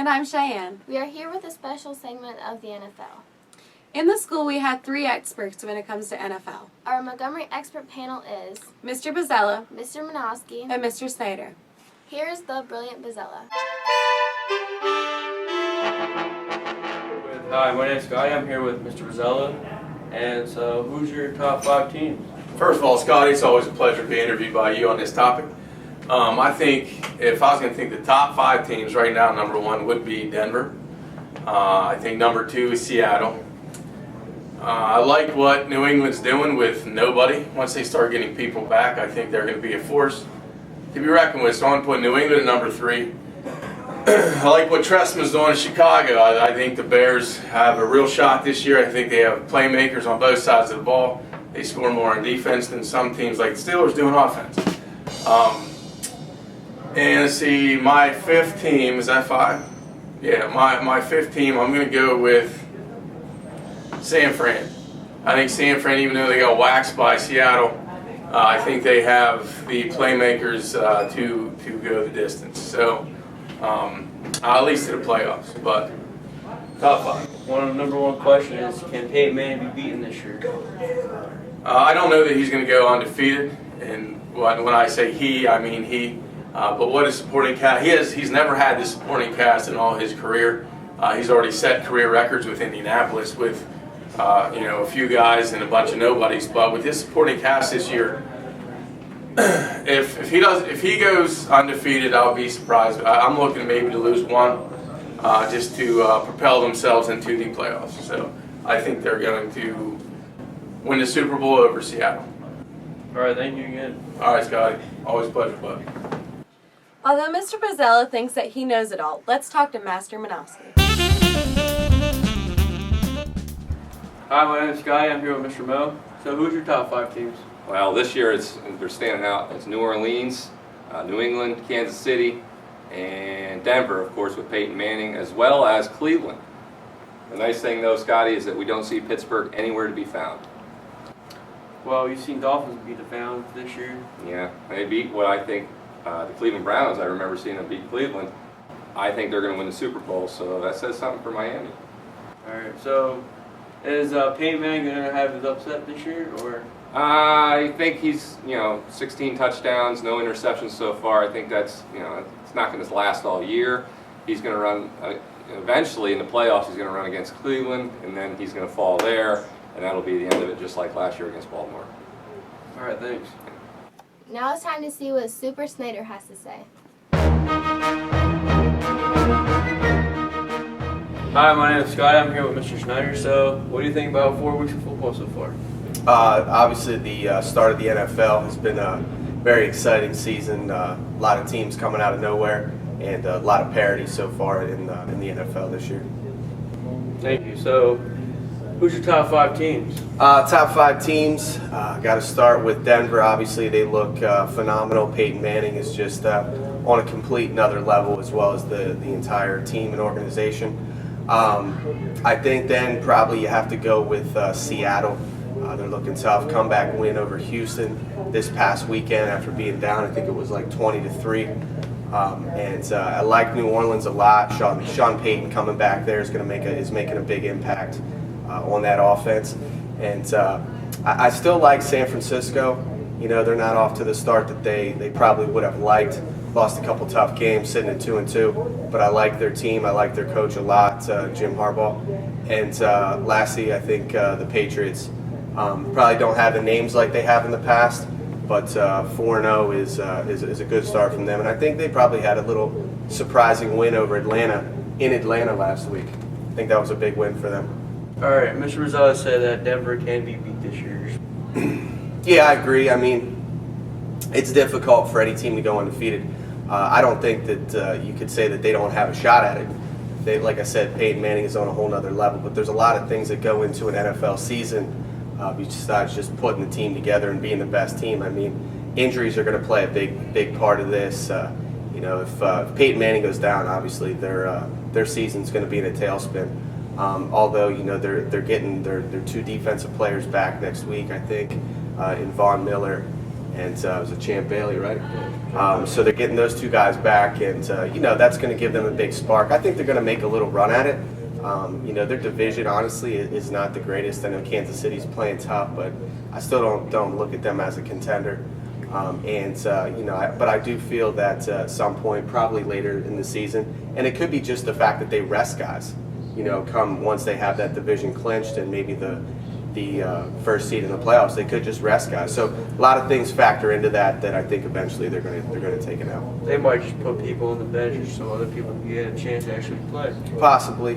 And I'm Cheyenne. We are here with a special segment of the NFL. In the school, we had 3 experts when it comes to NFL. Our Montgomery expert panel is Mr. Gizella, Mr. Minosky, and Mr. Schneider. Here's the brilliant Gizella. Hi, my name's Scotty. I'm here with Mr. Gizella. And so, who's your top 5 teams? First of all, Scotty, it's always a pleasure to be interviewed by you on this topic. I think if I was going to think the top 5 teams right now, number 1 would be Denver. I think number 2 is Seattle. I like what New England's doing with nobody. Once they start getting people back, I think they're going to be a force to be reckoned with. So I'm going to put New England at number 3. I like what Trestman's doing in Chicago. I think the Bears have a real shot this year. I think they have playmakers on both sides of the ball. They score more on defense than some teams like the Steelers do on offense. And let's see, my 5th team, is that 5? Yeah, my 5th team, I'm going to go with San Fran. I think San Fran, even though they got waxed by Seattle, I think they have the playmakers to go the distance. So, at least to the playoffs, but top 5. Number one question is, can Peyton Manning be beaten this year? I don't know that he's going to go undefeated, and when I say he, I mean he. But what is supporting cast? He's never had this supporting cast in all his career. He's already set career records with Indianapolis with a few guys and a bunch of nobodies. But with his supporting cast this year, if he goes undefeated, I'll be surprised. I'm looking maybe to lose 1, just to propel themselves into the playoffs. So I think they're going to win the Super Bowl over Seattle. All right, thank you again. All right, Scotty. Always a pleasure, bud. Although Mr. Gizella thinks that he knows it all, let's talk to Master Minosky. Hi, my name's Scotty. I'm here with Mr. Mo. So, who's your top 5 teams? Well, this year they're standing out. It's New Orleans, New England, Kansas City, and Denver, of course, with Peyton Manning, as well as Cleveland. The nice thing, though, Scotty, is that we don't see Pittsburgh anywhere to be found. Well, you've seen Dolphins beat the Browns this year. Yeah, they beat what I think the Cleveland Browns. I remember seeing them beat Cleveland. I think they're going to win the Super Bowl, so that says something for Miami. All right, so is Peyton Manning going to have his upset this year, or? I think he's, 16 touchdowns, no interceptions so far. I think that's, it's not going to last all year. He's going to run, eventually in the playoffs, he's going to run against Cleveland, and then he's going to fall there, and that'll be the end of it, just like last year against Baltimore. All right, thanks. Now it's time to see what Super Schneider has to say. Hi, my name is Scott. I'm here with Mr. Schneider. So, what do you think about 4 weeks of football so far? Obviously, the start of the NFL has been a very exciting season. A lot of teams coming out of nowhere, and a lot of parity so far in the NFL this year. Thank you. So, who's your top 5 teams? Top 5 teams. Got to start with Denver. Obviously, they look phenomenal. Peyton Manning is just on a complete another level, as well as the entire team and organization. I think then probably you have to go with Seattle. They're looking tough. Comeback win over Houston this past weekend after being down. I think it was like 20-3. And I like New Orleans a lot. Sean Payton coming back there is making a big impact on that offense. And I still like San Francisco. They're not off to the start that they probably would have liked. Lost a couple tough games, sitting at 2-2. But I like their team. I like their coach a lot, Jim Harbaugh. And lastly, I think the Patriots probably don't have the names like they have in the past. But 4-0 is a good start from them. And I think they probably had a little surprising win over Atlanta in Atlanta last week. I think that was a big win for them. All right, Mr. Rosales said that Denver can be beat this year. Yeah, I agree. I mean, it's difficult for any team to go undefeated. I don't think that you could say that they don't have a shot at it. Like I said, Peyton Manning is on a whole nother level. But there's a lot of things that go into an NFL season besides just putting the team together and being the best team. I mean, injuries are going to play a big part of this. If Peyton Manning goes down, obviously their season's going to be in a tailspin. Although they're getting their 2 defensive players back next week, I think, in Von Miller and it was a Champ Bailey, right? So they're getting those two guys back, and that's going to give them a big spark. I think they're going to make a little run at it. Their division honestly is not the greatest. I know Kansas City's playing tough, but I still don't look at them as a contender. But I do feel that at some point, probably later in the season, and it could be just the fact that they rest guys. Come once they have that division clinched and maybe the first seed in the playoffs, they could just rest guys. So a lot of things factor into that I think eventually they're going to take it out. They might just put people on the bench so other people can get a chance to actually play. Possibly.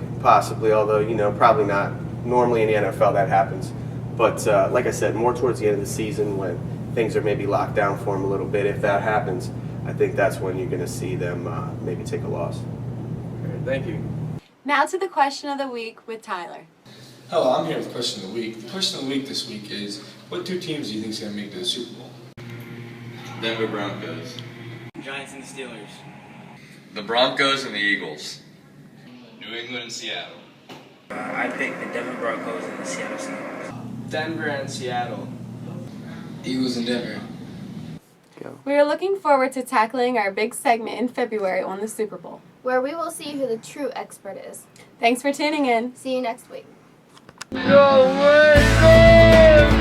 Although probably not. Normally in the NFL that happens, but like I said, more towards the end of the season when things are maybe locked down for them a little bit. If that happens, I think that's when you're going to see them maybe take a loss. All right, thank you. Now to the question of the week with Tyler. Hello, I'm here with question of the week. The question of the week this week is, what two teams do you think is going to make it to the Super Bowl? Denver Broncos. Giants and the Steelers. The Broncos and the Eagles. New England and Seattle. I picked the Denver Broncos and the Seattle Seahawks. Denver and Seattle. Eagles and Denver. We are looking forward to tackling our big segment in February on the Super Bowl, where we will see who the true expert is. Thanks for tuning in. See you next week. Go, Ravens!